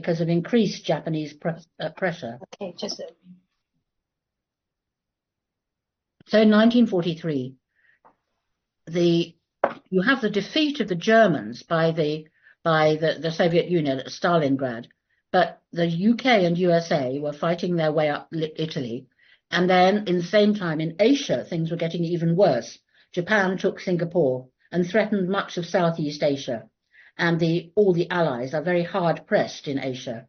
because of increased Japanese pressure. Okay, just so in 1943, you have the defeat of the Germans by the Soviet Union at Stalingrad, but the UK and USA were fighting their way up Italy, and then in the same time in Asia things were getting even worse. Japan took Singapore and threatened much of Southeast Asia, and all the allies are very hard pressed in Asia.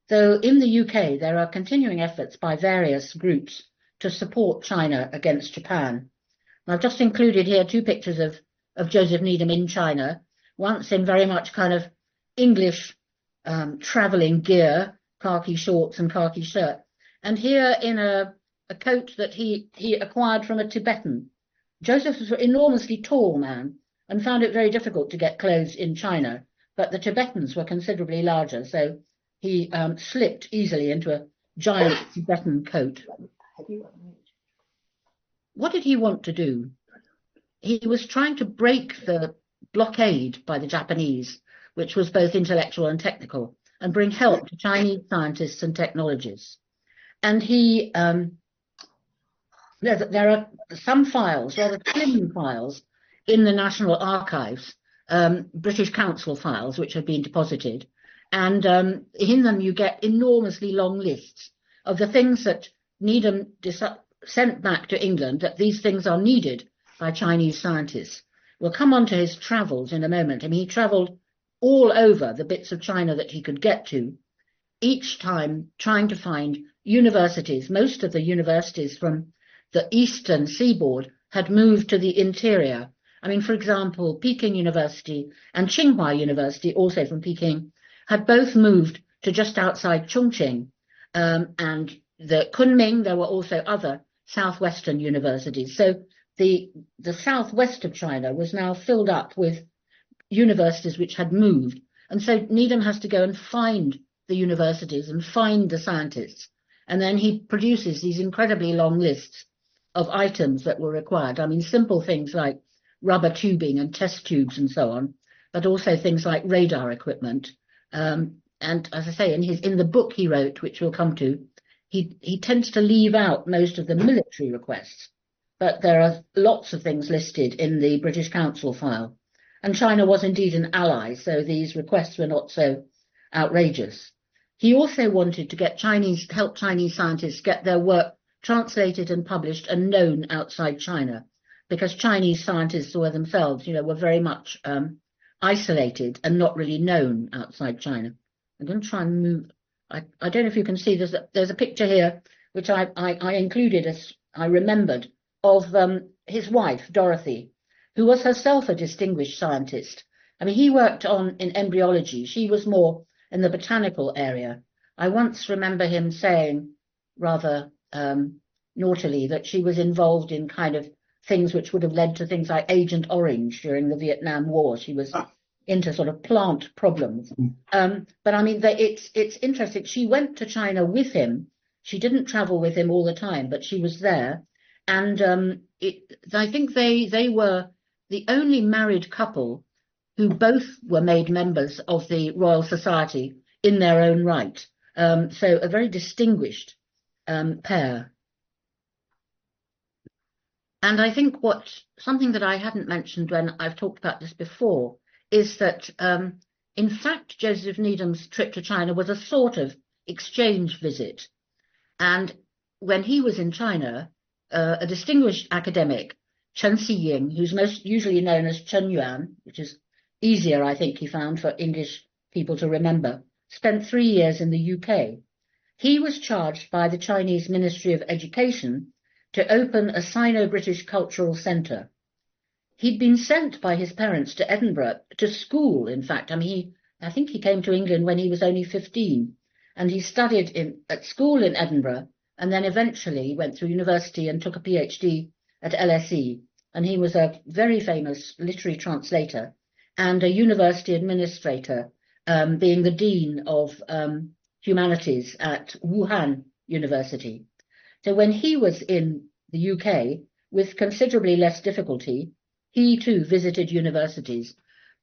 Though in the UK there are continuing efforts by various groups to support China against Japan. And I've just included here two pictures of Joseph Needham in China, once in very much kind of English travelling gear, khaki shorts and khaki shirt, and here in a coat that he acquired from a Tibetan. Joseph was an enormously tall man and found it very difficult to get clothes in China, but the Tibetans were considerably larger, so he slipped easily into a giant Tibetan coat. What did he want to do? He was trying to break the blockade by the Japanese, which was both intellectual and technical, and bring help to Chinese scientists and technologists. And he, there are some files, rather slim files, in the National Archives, British Council files, which have been deposited. And in them you get enormously long lists of the things that Needham sent back to England, that these things are needed by Chinese scientists. We'll come on to his travels in a moment. I mean, he travelled all over the bits of China that he could get to, each time trying to find universities. Most of the universities from the eastern seaboard had moved to the interior. I mean, for example, Peking University and Tsinghua University, also from Peking, had both moved to just outside Chongqing. And the Kunming, there were also other southwestern universities. So the southwest of China was now filled up with universities which had moved. And so Needham has to go and find the universities and find the scientists. And then he produces these incredibly long lists of items that were required. I mean, simple things like rubber tubing and test tubes and so on, but also things like radar equipment. And as I say, in the book he wrote, which we'll come to, he tends to leave out most of the military requests, but there are lots of things listed in the British Council file. And China was indeed an ally, so these requests were not so outrageous. He also wanted to help Chinese scientists get their work translated and published and known outside China, because Chinese scientists were themselves, were very much isolated and not really known outside China. I'm going to try and move. I don't know if you can see, there's a picture here, which I included as I remembered, of his wife, Dorothy, who was herself a distinguished scientist. I mean, he worked in embryology. She was more in the botanical area. I once remember him saying, rather naughtily, that she was involved in kind of things which would have led to things like Agent Orange during the Vietnam War. She was into sort of plant problems. But I mean, it's interesting. She went to China with him. She didn't travel with him all the time, but she was there. And I think they were the only married couple who both were made members of the Royal Society in their own right. So a very distinguished pair. And I think something that I hadn't mentioned when I've talked about this before is that, in fact, Joseph Needham's trip to China was a sort of exchange visit. And when he was in China, a distinguished academic, Chen Xiying, who's most usually known as Chen Yuan, which is easier, I think, he found for English people to remember, spent 3 years in the UK. He was charged by the Chinese Ministry of Education to open a Sino-British cultural centre. He'd been sent by his parents to Edinburgh, to school, in fact. I mean, I think he came to England when he was only 15, and he studied at school in Edinburgh, and then eventually went through university and took a PhD at LSE. And he was a very famous literary translator and a university administrator, being the Dean of Humanities at Wuhan University. So when he was in the UK, with considerably less difficulty, he too visited universities,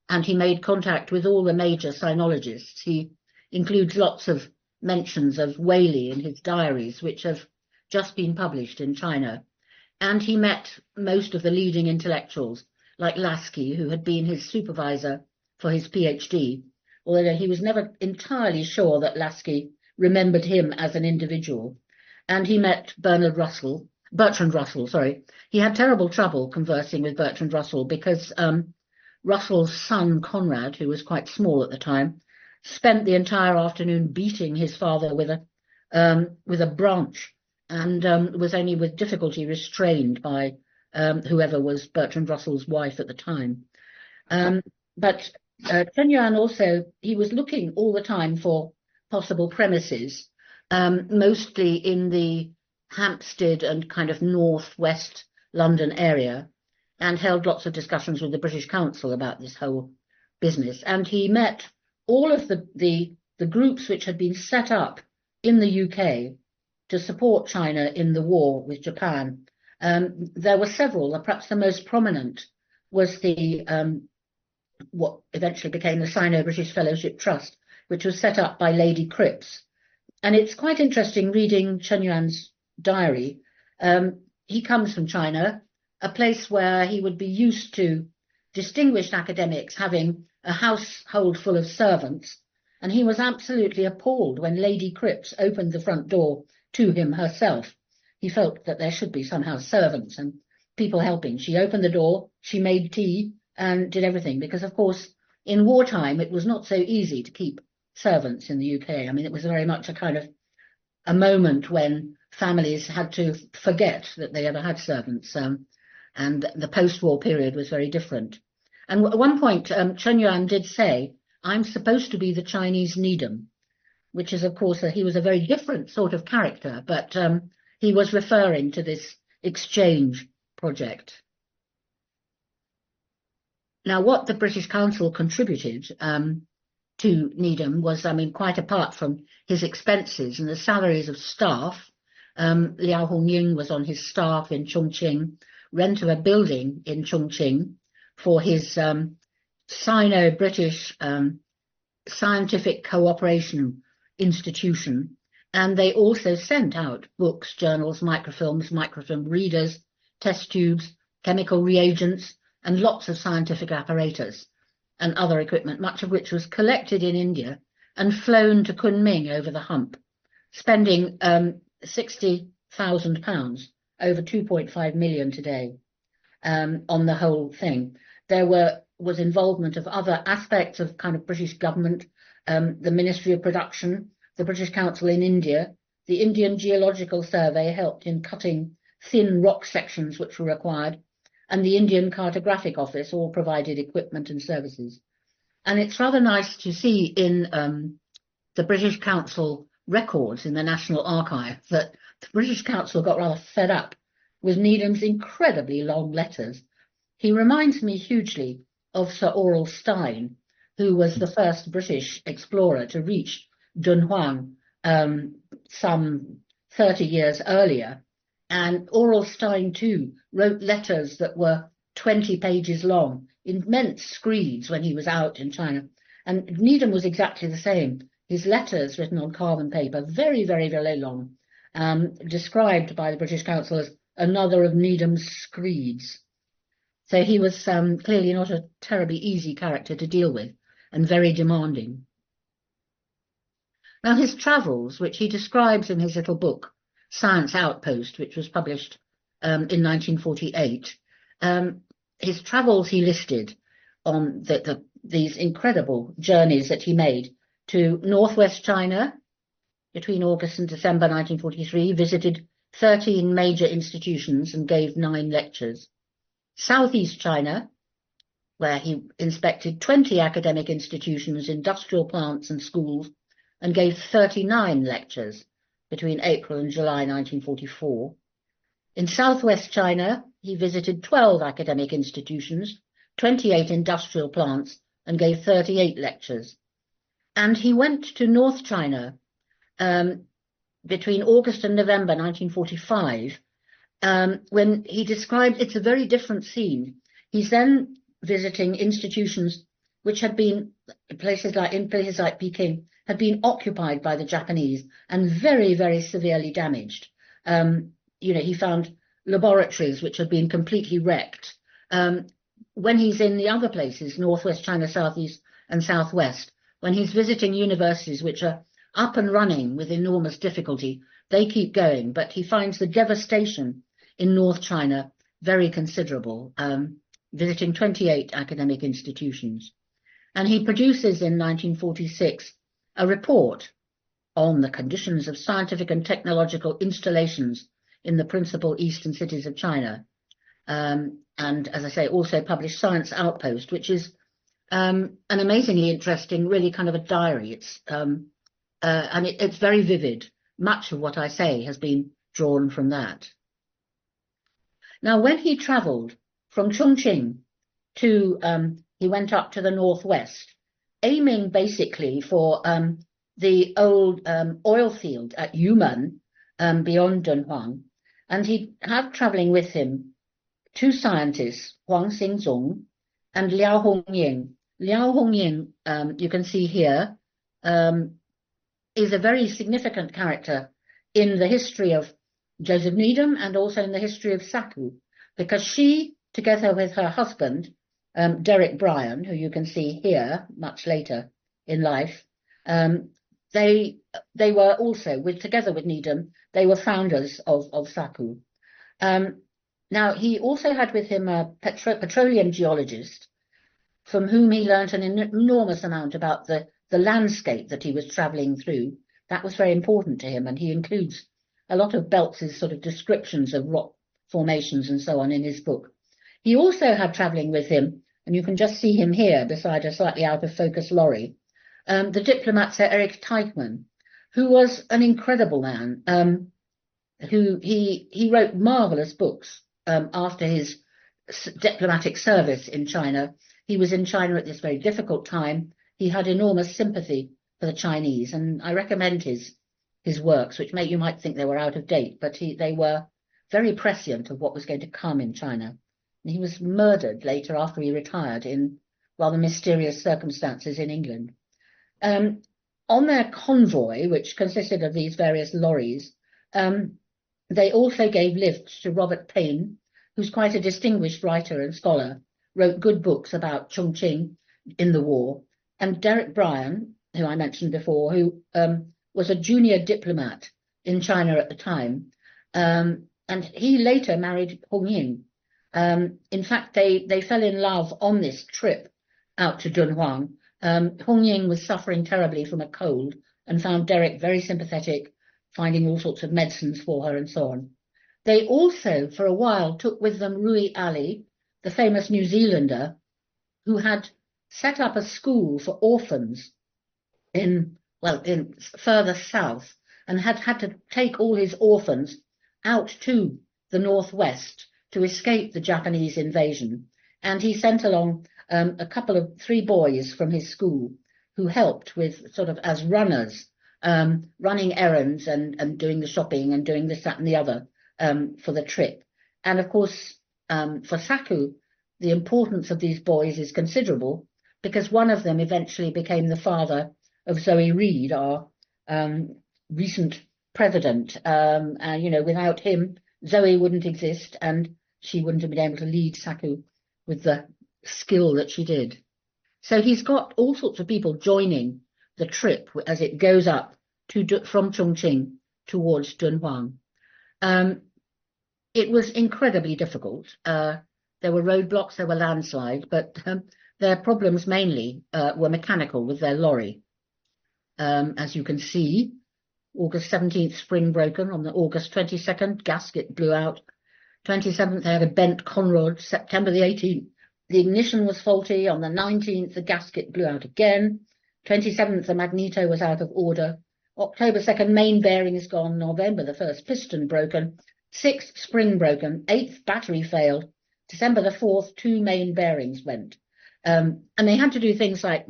and he made contact with all the major sinologists. He includes lots of mentions of Weili in his diaries, which have just been published in China. And he met most of the leading intellectuals, like Lasky, who had been his supervisor for his PhD, although he was never entirely sure that Lasky remembered him as an individual. And he met Bertrand Russell. He had terrible trouble conversing with Bertrand Russell because Russell's son, Conrad, who was quite small at the time, spent the entire afternoon beating his father with a branch, and was only with difficulty restrained by whoever was Bertrand Russell's wife at the time. But Chen Yuan also, he was looking all the time for possible premises, mostly in the Hampstead and kind of northwest London area, and held lots of discussions with the British Council about this whole business. And he met all of the groups which had been set up in the UK to support China in the war with Japan. There were several. Perhaps the most prominent was the what eventually became the Sino-British Fellowship Trust, which was set up by Lady Cripps. And it's quite interesting reading Chen Yuan's diary. He comes from China, a place where he would be used to distinguished academics having a household full of servants, and he was absolutely appalled when Lady Cripps opened the front door to him herself. He felt that there should be somehow servants and people helping. She opened the door, she made tea and did everything, because of course in wartime it was not so easy to keep servants in the UK. I mean, it was very much a kind of a moment when families had to forget that they ever had servants, and the post-war period was very different. And at one point, Chen Yuan did say, "I'm supposed to be the Chinese Needham," which is, of course, he was a very different sort of character, but he was referring to this exchange project. Now, what the British Council contributed to Needham was, I mean, quite apart from his expenses and the salaries of staff. Liao Hongying was on his staff in Chongqing, rent of a building in Chongqing for his Sino-British Scientific Cooperation Institution. And they also sent out books, journals, microfilm readers, test tubes, chemical reagents, and lots of scientific apparatus and other equipment, much of which was collected in India and flown to Kunming over the hump, spending £60,000, over 2.5 million today, on the whole thing. There was involvement of other aspects of kind of British government, the Ministry of Production, the British Council in India, the Indian Geological Survey helped in cutting thin rock sections which were required, and the Indian Cartographic Office all provided equipment and services. And it's rather nice to see in the British Council records in the National Archive that the British Council got rather fed up with Needham's incredibly long letters. He reminds me hugely of Sir Aurel Stein, who was the first British explorer to reach Dunhuang some 30 years earlier. And Aurel Stein, too, wrote letters that were 20 pages long, immense screeds when he was out in China. And Needham was exactly the same. His letters written on carbon paper, very, very, very long, described by the British Council as another of Needham's screeds. So he was clearly not a terribly easy character to deal with and very demanding. Now, his travels, which he describes in his little book, Science Outpost, which was published in 1948, his travels he listed on these incredible journeys that he made to northwest China between August and December 1943, visited 13 major institutions and gave 9 lectures. Southeast China, where he inspected 20 academic institutions, industrial plants and schools, and gave 39 lectures between April and July 1944. In southwest China, he visited 12 academic institutions, 28 industrial plants, and gave 38 lectures. And he went to North China between August and November 1945, when he described it's a very different scene. He's then visiting institutions which had been places like Peking, had been occupied by the Japanese and very, very severely damaged. He found laboratories which had been completely wrecked. When he's in the other places, northwest China, southeast and southwest, when he's visiting universities which are up and running with enormous difficulty, they keep going, but he finds the devastation in North China very considerable, visiting 28 academic institutions. And he produces in 1946 a report on the conditions of scientific and technological installations in the principal eastern cities of China. And as I say, also published Science Outpost, which is an amazingly interesting, really kind of a diary. It's very vivid. Much of what I say has been drawn from that. Now, when he traveled from Chongqing to, he went up to the northwest, aiming basically for the old oil field at Yumen, beyond Dunhuang, and he had traveling with him two scientists, Huang Xingzong and Liao Hongying. Liao Hongying, you can see here, is a very significant character in the history of Joseph Needham and also in the history of Saku, because she, together with her husband, Derek Bryan, who you can see here much later in life, they were also, together with Needham, they were founders of Saku. Now, he also had with him a petroleum geologist from whom he learnt an enormous amount about the landscape that he was travelling through. That was very important to him, and he includes a lot of Belz's sort of descriptions of rock formations and so on in his book. He also had travelling with him, and you can just see him here beside a slightly out of focus lorry, the diplomat Sir Eric Teichmann, who was an incredible man, who he wrote marvellous books after his diplomatic service in China. He was in China at this very difficult time. He had enormous sympathy for the Chinese, and I recommend his works, which you might think they were out of date, but they were very prescient of what was going to come in China. And he was murdered later after he retired in rather mysterious circumstances in England. On their convoy, which consisted of these various lorries, they also gave lifts to Robert Payne, who's quite a distinguished writer and scholar, wrote good books about Chongqing in the war, and Derek Bryan, who I mentioned before, who was a junior diplomat in China at the time, and he later married Hongying. In fact, they fell in love on this trip out to Dunhuang. Hongying was suffering terribly from a cold and found Derek very sympathetic, finding all sorts of medicines for her and so on. They also, for a while, took with them Rui Ali, the famous New Zealander, who had set up a school for orphans in further south, and had to take all his orphans out to the northwest to escape the Japanese invasion. And he sent along three boys from his school who helped with sort of as runners, running errands and doing the shopping and doing this, that and the other for the trip. And of course, for Saku, the importance of these boys is considerable, because one of them eventually became the father of Zoe Reed, our recent president. Without him, Zoe wouldn't exist, and she wouldn't have been able to lead Saku with the skill that she did. So he's got all sorts of people joining the trip as it goes up from Chongqing towards Dunhuang. It was incredibly difficult. There were roadblocks, there were landslides, but their problems mainly were mechanical with their lorry. As you can see, August 17th, spring broken. On the August 22nd, gasket blew out. 27th, they had a bent conrod. September the 18th, the ignition was faulty. On the 19th, the gasket blew out again. 27th, the magneto was out of order. October 2nd, main bearing is gone. November the 1st, piston broken. 6th, spring broken. 8th, battery failed. December the 4th, 2 main bearings went. And they had to do things like,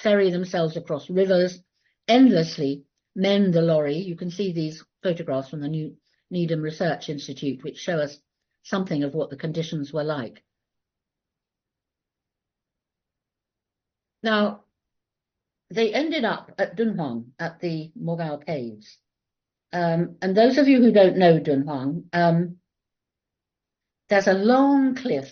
ferry themselves across rivers, endlessly mend the lorry. You can see these photographs from the Needham Research Institute, which show us something of what the conditions were like. Now, they ended up at Dunhuang, at the Mogao Caves. And those of you who don't know Dunhuang, there's a long cliff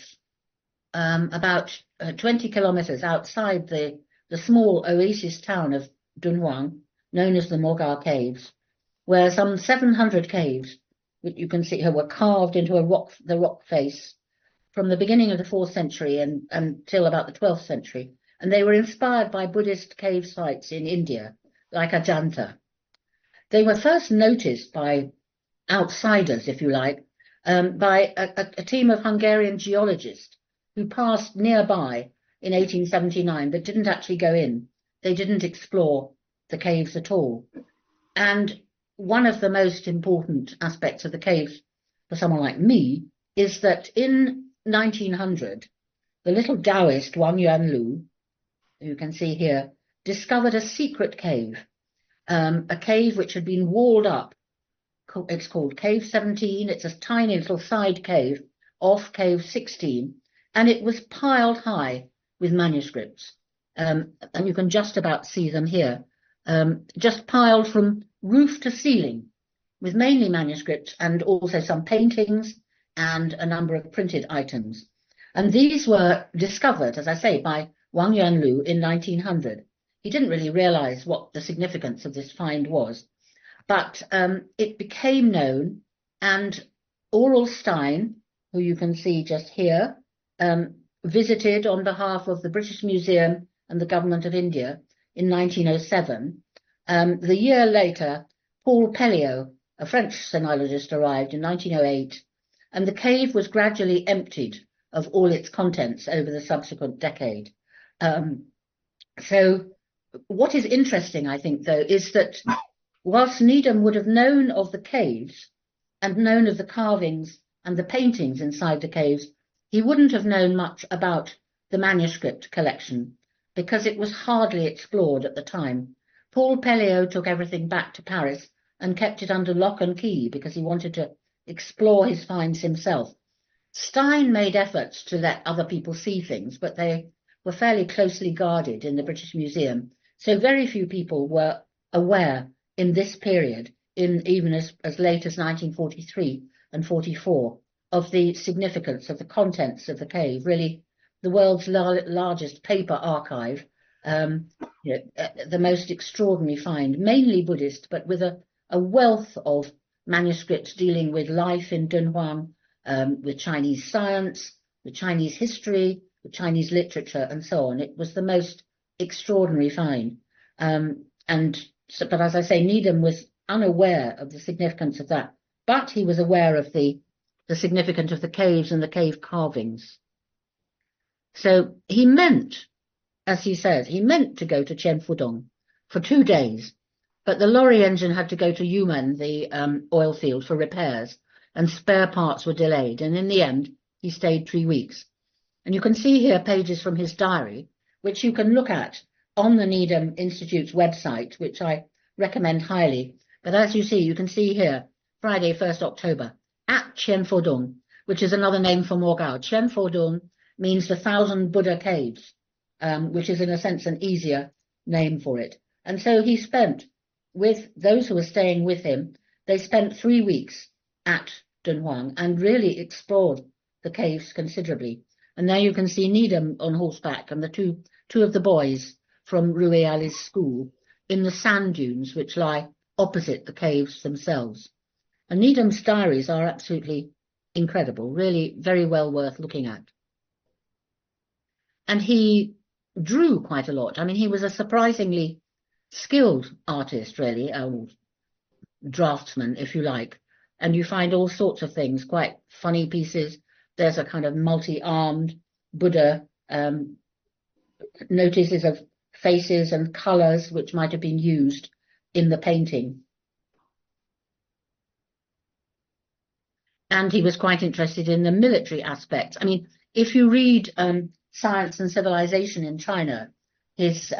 about 20 kilometers outside the small oasis town of Dunhuang, known as the Mogao Caves, where some 700 caves, which you can see here, were carved into the rock face from the beginning of the 4th century until about the 12th century. And they were inspired by Buddhist cave sites in India, like Ajanta. They were first noticed by outsiders, if you like, by a team of Hungarian geologists who passed nearby in 1879, but didn't actually go in. They didn't explore the caves at all. And one of the most important aspects of the caves for someone like me is that in 1900, the little Taoist Wang Yuanlu, you can see here, discovered a secret cave, a cave which had been walled up. It's called Cave 17. It's a tiny little side cave off Cave 16, and it was piled high with manuscripts. And you can just about see them here, just piled from roof to ceiling, with mainly manuscripts and also some paintings and a number of printed items. And these were discovered, as I say, by Wang Yuanlu in 1900. He didn't really realize what the significance of this find was, but it became known, and Aurel Stein, who you can see just here, visited on behalf of the British Museum and the Government of India in 1907. The year later, Paul Pelliot, a French sinologist, arrived in 1908, and the cave was gradually emptied of all its contents over the subsequent decade. So what is interesting, I think, though, is that whilst Needham would have known of the caves and known of the carvings and the paintings inside the caves, he wouldn't have known much about the manuscript collection because it was hardly explored at the time. Paul Pelliot took everything back to Paris and kept it under lock and key because he wanted to explore his finds himself. Stein made efforts to let other people see things, but they were fairly closely guarded in the British Museum. So very few people were aware in this period, even as late as 1943 and 44, of the significance of the contents of the cave, really the world's largest paper archive, the most extraordinary find, mainly Buddhist, but with a wealth of manuscripts dealing with life in Dunhuang, with Chinese science, with Chinese history, with Chinese literature, and so on. It was the most extraordinary find. But as I say, Needham was unaware of the significance of that, but he was aware of the significance of the caves and the cave carvings. So he meant, as he says, he meant to go to Qianfudong for 2 days, but the lorry engine had to go to Yumen, the oil field, for repairs, and spare parts were delayed. And in the end, he stayed 3 weeks. And you can see here pages from his diary, which you can look at on the Needham Institute's website, which I recommend highly. But as you see, you can see here, Friday, 1st October, at Qianfudong, which is another name for Mogao. Qianfudong means the 1,000 Buddha caves, which is in a sense an easier name for it. And so he spent, with those who were staying with him, they spent 3 weeks at Dunhuang and really explored the caves considerably. And there you can see Needham on horseback and the two of the boys from Rui Ali's school in the sand dunes which lie opposite the caves themselves. And Needham's diaries are absolutely incredible, really very well worth looking at. And he drew quite a lot. I mean, he was a surprisingly skilled artist, really, draftsman, if you like. And you find all sorts of things, quite funny pieces. There's a kind of multi-armed Buddha, notices of faces and colours which might have been used in the painting. And he was quite interested in the military aspects. I mean, if you read Science and Civilization in China, his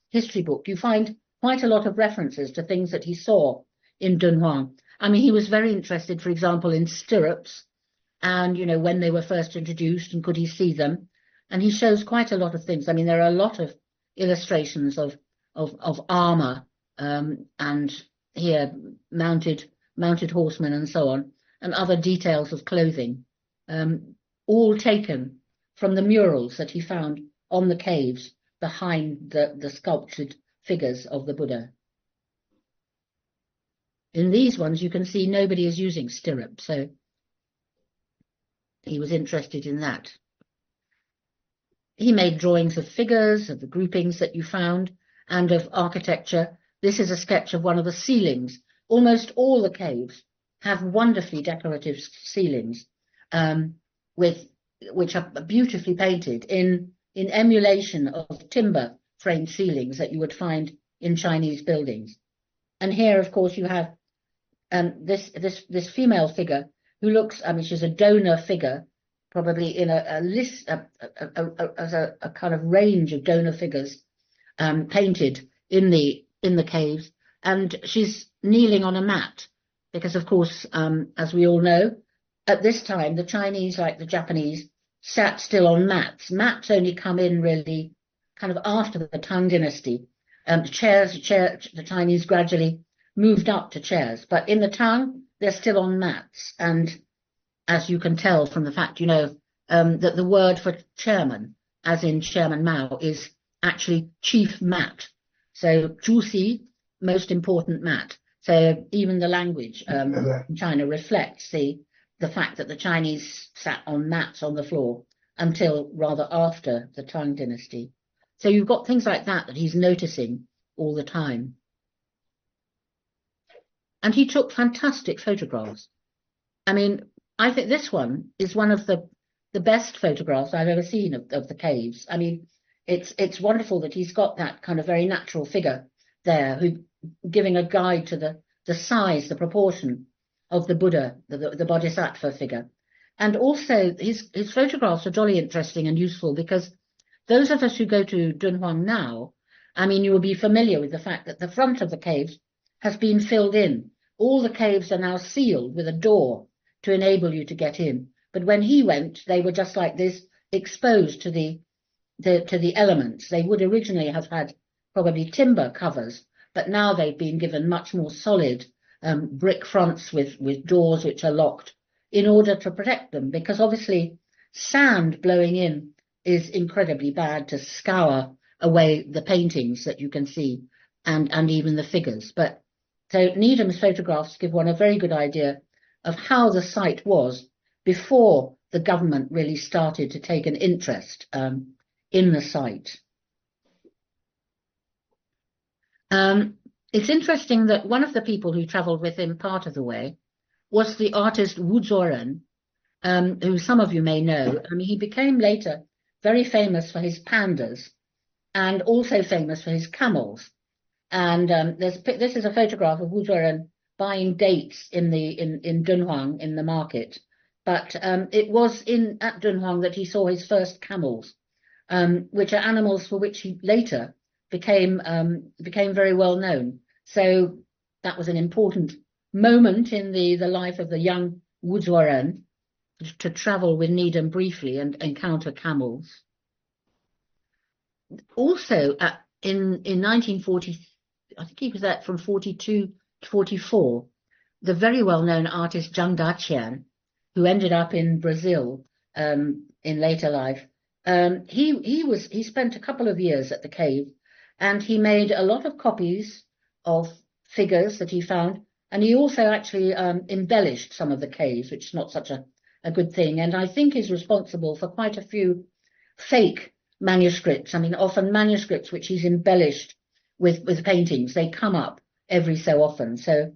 history book, you find quite a lot of references to things that he saw in Dunhuang. I mean, he was very interested, for example, in stirrups and, you know, when they were first introduced and could he see them. And he shows quite a lot of things. I mean, there are a lot of illustrations of armor, and here mounted horsemen and so on, and other details of clothing, all taken from the murals that he found on the caves behind the sculptured figures of the Buddha. In these ones, you can see nobody is using stirrups, so he was interested in that. He made drawings of figures, of the groupings that you found, and of architecture. This is a sketch of one of the ceilings. Almost all the caves have wonderfully decorative ceilings, which are beautifully painted in emulation of timber framed ceilings that you would find in Chinese buildings. And here, of course, you have this female figure who looks, I mean, she's a donor figure, probably in a list, as a kind of range of donor figures painted in the caves, and she's kneeling on a mat because, of course, as we all know, at this time the Chinese, like the Japanese, sat still on mats. Mats only come in really kind of after the Tang Dynasty. The Chinese gradually moved up to chairs, but in the Tang they're still on mats. And as you can tell from the fact, that the word for chairman, as in Chairman Mao, is actually chief mat. So Zhuxi, most important mat. So even the language in China reflects the fact that the Chinese sat on mats on the floor until rather after the Tang Dynasty. So you've got things like that he's noticing all the time. And he took fantastic photographs. I mean, I think this one is one of the best photographs I've ever seen of the caves. I mean, it's wonderful that he's got that kind of very natural figure there, who giving a guide to the size, the proportion of the Buddha, the Bodhisattva figure. And also his photographs are jolly interesting and useful, because those of us who go to Dunhuang now, I mean, you will be familiar with the fact that the front of the caves has been filled in. All the caves are now sealed with a door to enable you to get in. But when he went, they were just like this, exposed to the elements. They would originally have had probably timber covers, but now they've been given much more solid brick fronts with doors which are locked in order to protect them, because obviously sand blowing in is incredibly bad to scour away the paintings that you can see and even the figures. But so Needham's photographs give one a very good idea of how the site was before the government really started to take an interest in the site. It's interesting that one of the people who travelled with him part of the way was the artist Wu Zuoren, who some of you may know. I mean, he became later very famous for his pandas and also famous for his camels. And this is a photograph of Wu Zuoren buying dates in Dunhuang in the market. But it was at Dunhuang that he saw his first camels, which are animals for which he later became very well known. So that was an important moment in the life of the young Wu Zuoren, to travel with Needham briefly and encounter camels. Also, in 1940, I think he was there from 42 to 44, the very well-known artist Zhang Daqian, who ended up in Brazil in later life, he spent a couple of years at the cave, and he made a lot of copies of figures that he found, and he also actually embellished some of the caves, which is not such a good thing, and I think is responsible for quite a few fake manuscripts. I mean, often manuscripts which he's embellished with paintings, they come up every so often. So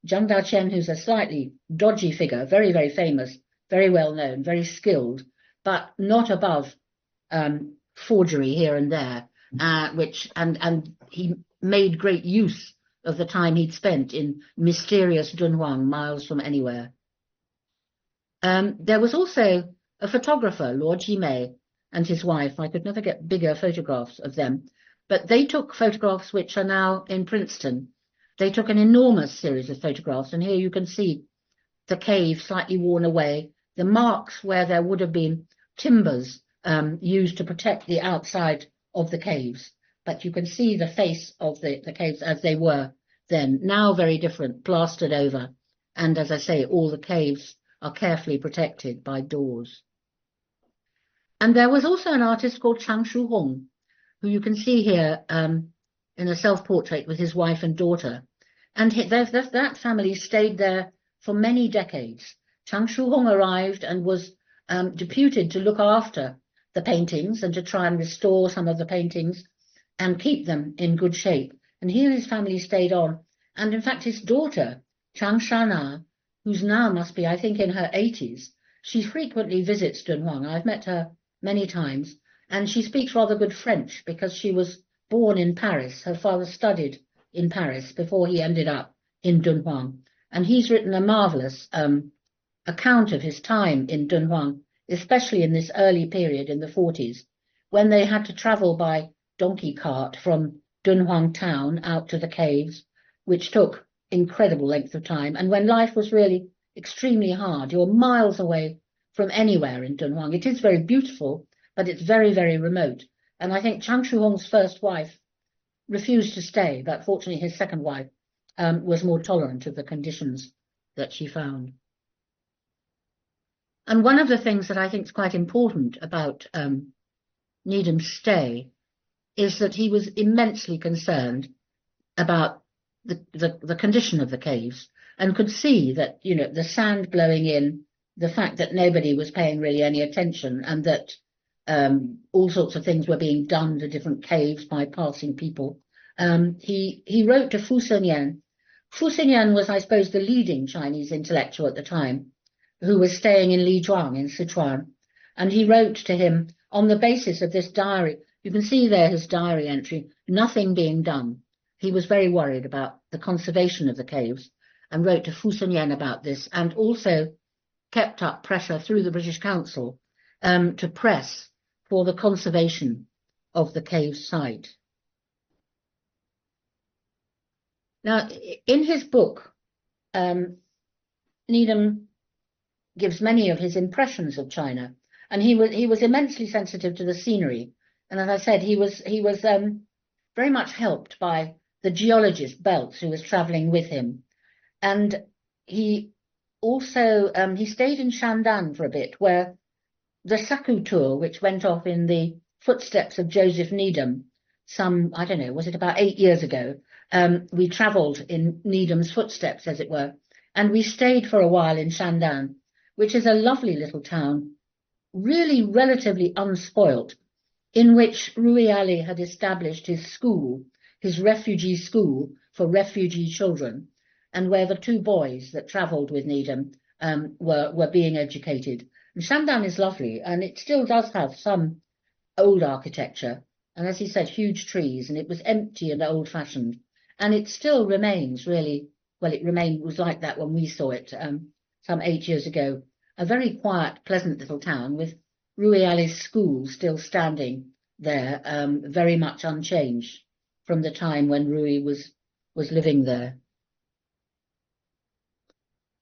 Zhang Daqian, who's a slightly dodgy figure, very, very famous, very well known, very skilled, but not above forgery here and there, and he made great use of the time he'd spent in mysterious Dunhuang, miles from anywhere. There was also a photographer, Lord Jimei, and his wife. I could never get bigger photographs of them, but they took photographs which are now in Princeton. They took an enormous series of photographs, and here you can see the cave slightly worn away, the marks where there would have been timbers used to protect the outside of the caves. but you can see the face of the caves as they were then, now very different, plastered over. And as I say, all the caves are carefully protected by doors. And there was also an artist called Chang Shuhong, who you can see here in a self-portrait with his wife and daughter. And that family stayed there for many decades. Chang Shuhong arrived and was deputed to look after the paintings and to try and restore some of the paintings and keep them in good shape. And here his family stayed on. And in fact, his daughter, Chang Shana, who's now must be, I think, in her 80s, she frequently visits Dunhuang. I've met her many times, and she speaks rather good French because she was born in Paris. Her father studied in Paris before he ended up in Dunhuang. And he's written a marvelous account of his time in Dunhuang, especially in this early period in the 40s, when they had to travel by donkey cart from Dunhuang town out to the caves, which took incredible length of time, and when life was really extremely hard. You're miles away from anywhere in Dunhuang. It is very beautiful, but it's very, very remote. And I think Chang Shuhong's first wife refused to stay, but fortunately his second wife was more tolerant of the conditions that she found. And one of the things that I think is quite important about Needham's stay is that he was immensely concerned about the condition of the caves, and could see that, you know, the sand blowing in, the fact that nobody was paying really any attention, and that all sorts of things were being done to different caves by passing people. He wrote to Fu Senyan. Fu Senyan was, I suppose, the leading Chinese intellectual at the time, who was staying in Lijuang in Sichuan, and he wrote to him on the basis of this diary. You can see there his diary entry, nothing being done. He was very worried about the conservation of the caves and wrote to Fu Senyan about this, and also kept up pressure through the British Council to press for the conservation of the cave site. Now, in his book, Needham gives many of his impressions of China, and he was immensely sensitive to the scenery. And as I said, he was very much helped by the geologist Belts, who was traveling with him. And he also he stayed in Shandan for a bit, where the Saku tour, which went off in the footsteps of Joseph Needham, some, I don't know, was it about 8 years ago? We travelled in Needham's footsteps, as it were, and we stayed for a while in Shandan, which is a lovely little town, really relatively unspoilt, in which WWII had established his school, his refugee school for refugee children, and where the two boys that travelled with Needham were being educated. And Shandan is lovely, and it still does have some old architecture, and as he said, huge trees, and it was empty and old-fashioned, and it still remains really, well, was like that when we saw it some 8 years ago, a very quiet, pleasant little town with WWII's school still standing there, very much unchanged from the time when Rui was living there.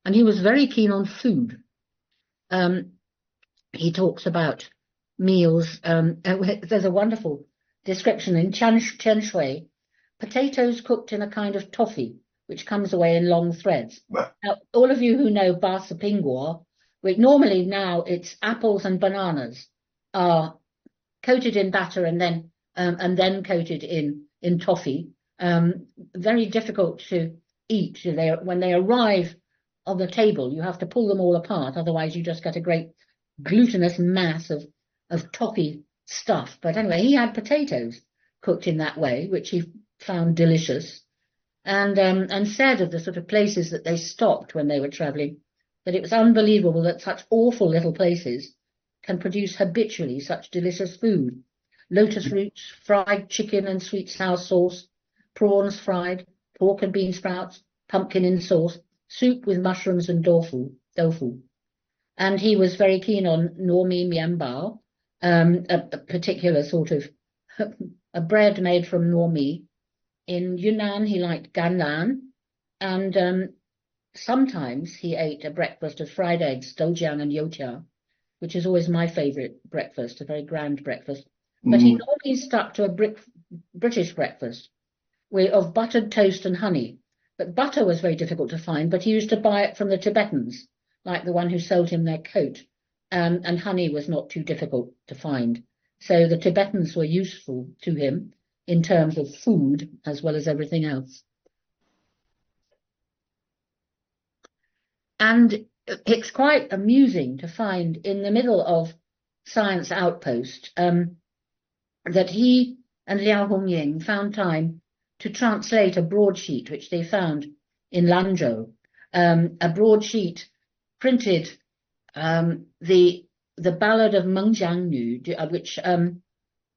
And he was very keen on food. He talks about meals. There's a wonderful description in Tianshui, potatoes cooked in a kind of toffee, which comes away in long threads. Now, all of you who know Basa Pingguo, which normally now it's apples and bananas are coated in batter and then coated in toffee. Very difficult to eat. When they arrive on the table, you have to pull them all apart, otherwise you just get a great glutinous mass of toffee stuff. But anyway, he had potatoes cooked in that way, which he found delicious, and said of the sort of places that they stopped when they were traveling, that it was unbelievable that such awful little places can produce habitually such delicious food. Lotus roots, fried chicken and sweet sour sauce, prawns fried, pork and bean sprouts, pumpkin in sauce, soup with mushrooms and tofu. And he was very keen on Normi Mianbao, a particular sort of a bread made from Normi. In Yunnan, he liked ganlan, and sometimes he ate a breakfast of fried eggs, doujiang and youtiao, which is always my favourite breakfast, a very grand breakfast. But he always stuck to a British breakfast of buttered toast and honey. But butter was very difficult to find, but he used to buy it from the Tibetans, like the one who sold him their coat. And honey was not too difficult to find. So the Tibetans were useful to him in terms of food as well as everything else. And it's quite amusing to find in the middle of Science Outpost that he and Liao Hongying found time to translate a broadsheet which they found in Lanzhou, a broadsheet printed the Ballad of Meng Jianyu, which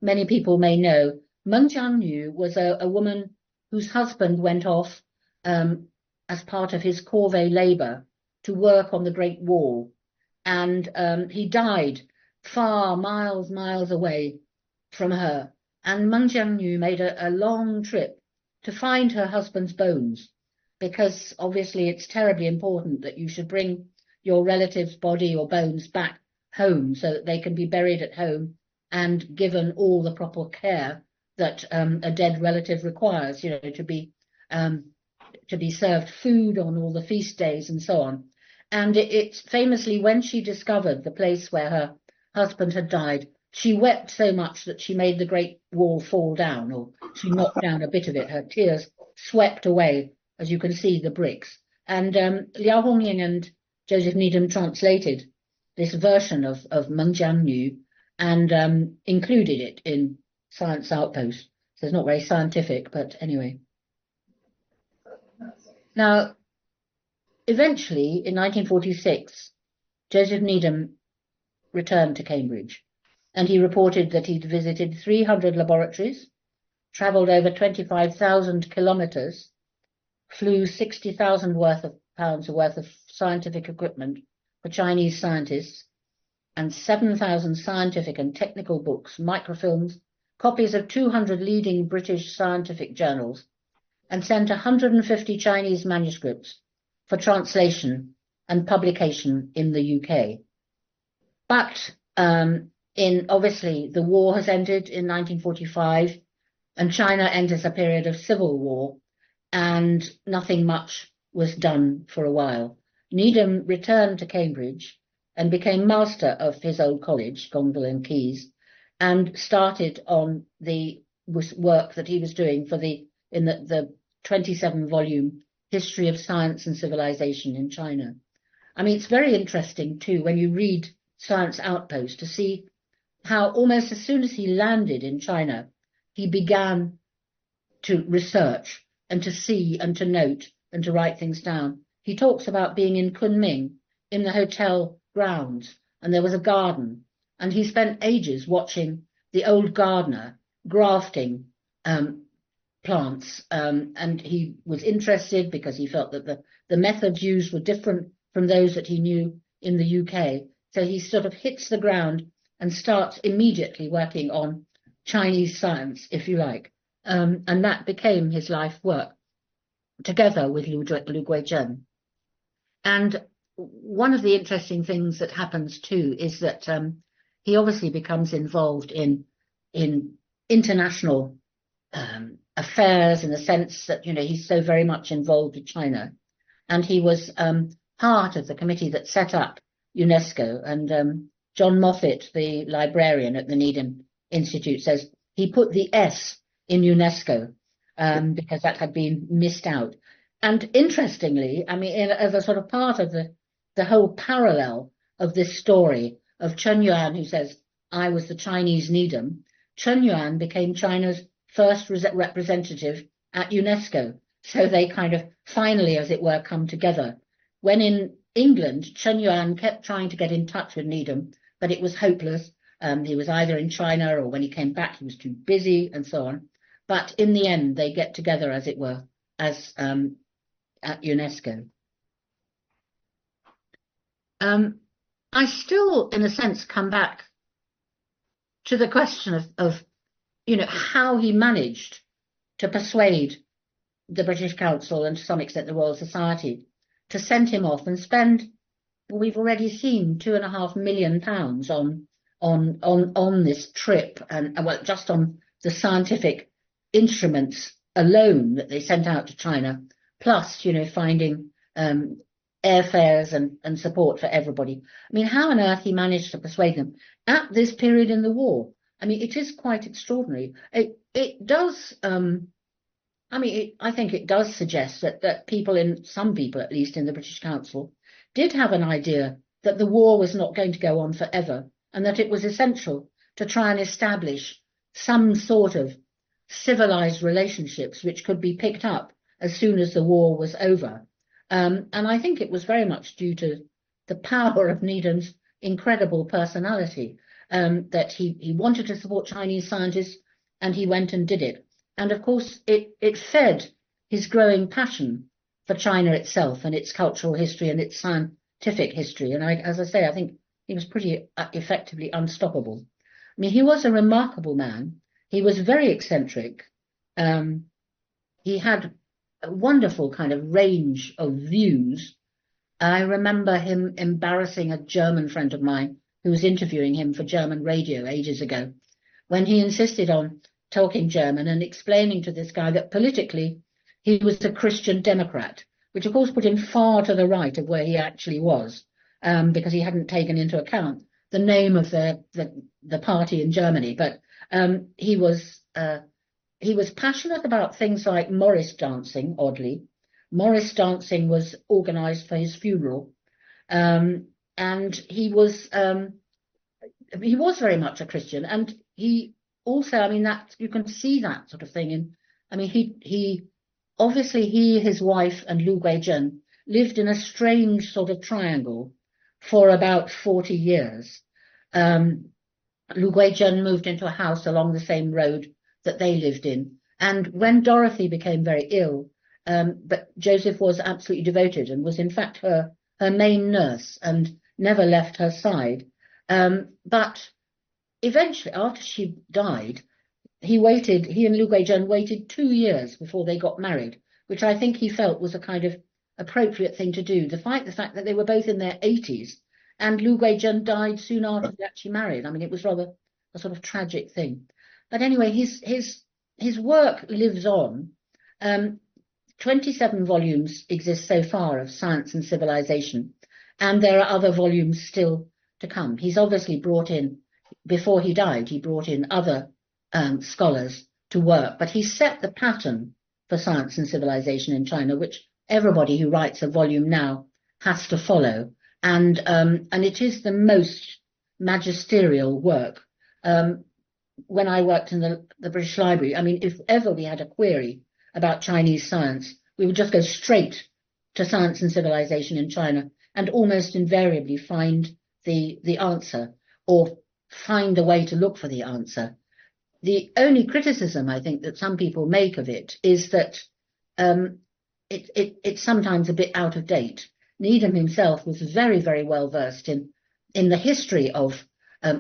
many people may know. Meng Jianyu was a woman whose husband went off as part of his corvée labor to work on the Great Wall, and he died far, miles away from her. And Meng Jianyu made a long trip to find her husband's bones, because obviously it's terribly important that you should bring your relative's body or bones back home so that they can be buried at home and given all the proper care that a dead relative requires, to be served food on all the feast days and so on. And it's famously, when she discovered the place where her husband had died, she wept so much that she made the Great Wall fall down, or she knocked down a bit of it. Her tears swept away, as you can see, the bricks. And Liao Hongying and Joseph Needham translated this version of Meng Jianyu and included it in Science Outpost. So it's not very scientific, but anyway. Now, eventually, in 1946, Joseph Needham returned to Cambridge, and he reported that he'd visited 300 laboratories, travelled over 25,000 kilometres, flew 60,000 pounds worth of scientific equipment for Chinese scientists, and 7,000 scientific and technical books, microfilms, copies of 200 leading British scientific journals, and sent 150 Chinese manuscripts for translation and publication in the UK. But obviously the war has ended in 1945, and China enters a period of civil war, and nothing much was done for a while. Needham returned to Cambridge and became master of his old college, Gonville and Caius, and started on the work that he was doing in the 27-volume History of Science and Civilization in China. I mean, it's very interesting too when you read Science Outpost to see how almost as soon as he landed in China, he began to research and to see and to note and to write things down. He talks about being in Kunming in the hotel grounds, and there was a garden, and he spent ages watching the old gardener grafting plants, and he was interested because he felt that the methods used were different from those that he knew in the UK. So he sort of hits the ground and starts immediately working on Chinese science, if you like. And that became his life work, together with Lu Guizhen. And one of the interesting things that happens too is that he obviously becomes involved in international affairs, in the sense that, he's so very much involved with China. And he was part of the committee that set up UNESCO. And John Moffat, the librarian at the Needham Institute, says he put the S in UNESCO because that had been missed out. And interestingly, I mean, as a sort of part of the whole parallel of this story of Chen Yuan, who says, I was the Chinese Needham, Chen Yuan became China's first representative at UNESCO. So they kind of finally, as it were, come together. When in England, Chen Yuan kept trying to get in touch with Needham, but it was hopeless. He was either in China, or when he came back, he was too busy and so on. But in the end, they get together, as it were, as at UNESCO. I still, in a sense, come back to the question of how he managed to persuade the British Council and to some extent the Royal Society to send him off and spend, we've already seen, £2.5 million on this trip, and well, just on the scientific instruments alone that they sent out to China, plus, finding airfares and support for everybody. I mean, how on earth he managed to persuade them at this period in the war? I mean, it is quite extraordinary. It does, I think it does suggest that some people at least in the British Council, did have an idea that the war was not going to go on forever, and that it was essential to try and establish some sort of civilized relationships which could be picked up as soon as the war was over. And I think it was very much due to the power of Needham's incredible personality, that he wanted to support Chinese scientists, and he went and did it. And of course, it fed his growing passion for China itself and its cultural history and its scientific history. And as I say, I think he was pretty effectively unstoppable. I mean, he was a remarkable man. He was very eccentric. He had a wonderful kind of range of views. I remember him embarrassing a German friend of mine who was interviewing him for German radio ages ago, when he insisted on talking German and explaining to this guy that politically he was a Christian Democrat, which of course put him far to the right of where he actually was, because he hadn't taken into account the name of the party in Germany. But he was passionate about things like Morris dancing. Oddly, Morris dancing was organised for his funeral, and he was very much a Christian, and he also, I mean, that you can see that sort of thing. And I mean, he obviously, his wife and Lu Guizhen lived in a strange sort of triangle for about 40 years. Lu Guizhen moved into a house along the same road that they lived in. And when Dorothy became very ill, but Joseph was absolutely devoted and was in fact her main nurse and never left her side. But eventually, after she died, he and Lu Guizhen waited 2 years before they got married, which I think he felt was a kind of appropriate thing to do, despite the fact that they were both in their 80s, and Lu Guizhen died soon after they actually married. I mean, it was rather a sort of tragic thing. But anyway, his work lives on. 27 volumes exist so far of Science and Civilization, and there are other volumes still to come. He's obviously brought in, before he died, he brought in other scholars to work, but he set the pattern for Science and Civilization in China, which everybody who writes a volume now has to follow. And it is the most magisterial work. When I worked in the British Library, I mean, if ever we had a query about Chinese science, we would just go straight to Science and Civilization in China and almost invariably find the answer, or find a way to look for the answer. The only criticism I think that some people make of it is that it's sometimes a bit out of date. Needham himself was very, very well versed in the history of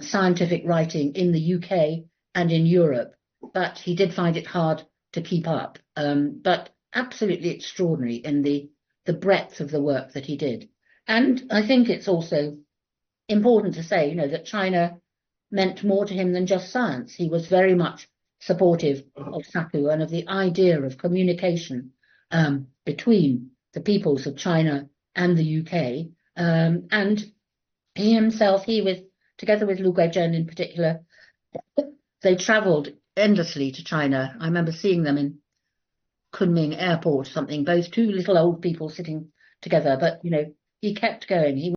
scientific writing in the UK and in Europe, but he did find it hard to keep up. But absolutely extraordinary in the breadth of the work that he did. And I think it's also important to say, that China meant more to him than just science. He was very much supportive of Saku and of the idea of communication between the peoples of China and the UK. And he himself, together with Lu Guizhen in particular, they travelled endlessly to China. I remember seeing them in Kunming airport or something, both two little old people sitting together, but he kept going. He